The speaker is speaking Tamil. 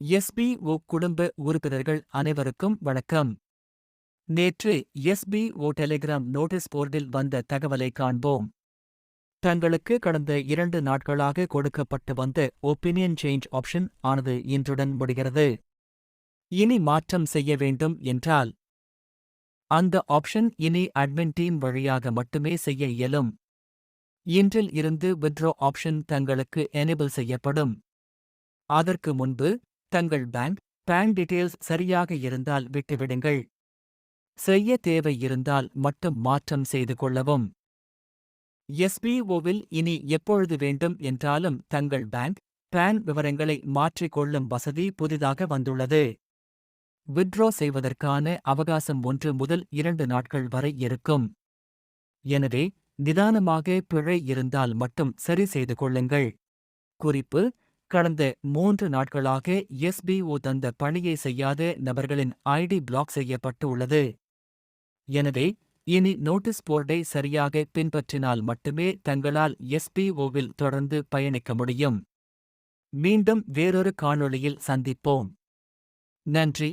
எஸ்பிஓ குடும்ப உறுப்பினர்கள் அனைவருக்கும் வணக்கம். நேற்று எஸ்பிஓ டெலிகிராம் நோட்டீஸ் போர்டில் வந்த தகவலை காண்போம். தங்களுக்கு கடந்த 2 நாட்களாக கொடுக்கப்பட்டு வந்த ஒப்பீனியன் சேஞ்ச் ஆப்ஷன் ஆனது இன்றுடன் முடிகிறது. இனி மாற்றம் செய்ய வேண்டும் என்றால் அந்த ஆப்ஷன் இனி அட்மின் டீம் வழியாக மட்டுமே செய்ய இயலும். இன்றில் இருந்து வித்ட்ரா ஆப்ஷன் தங்களுக்கு எனேபிள் செய்யப்படும். அதற்கு முன்பு தங்கள் பேங்க் டீட்டெயில்ஸ் சரியாக இருந்தால் விட்டுவிடுங்கள். செய்ய தேவை இருந்தால் மட்டும் மாற்றம் செய்து கொள்ளவும். எஸ்பிஓவில் இனி எப்பொழுது வேண்டும் என்றாலும் தங்கள் பேன் விவரங்களை மாற்றிக் கொள்ளும் வசதி புதிதாக வந்துள்ளது. வித்ட்ரா செய்வதற்கான அவகாசம் 1 முதல் 2 நாட்கள் வரை இருக்கும். எனவே நிதானமாக பிழை இருந்தால் மட்டும் சரி செய்து கொள்ளுங்கள். குறிப்பு: கடந்த 3 நாட்களாக எஸ்பிஓ தந்த பணியை செய்யாத நபர்களின் ஐடி பிளாக் செய்யப்பட்டு உள்ளது. எனவே இனி நோட்டீஸ் போர்டை சரியாக பின்பற்றினால் மட்டுமே தங்களால் எஸ்பிஓவில் தொடர்ந்து பயணிக்க முடியும். மீண்டும் வேறொரு காணொளியில் சந்திப்போம். நன்றி.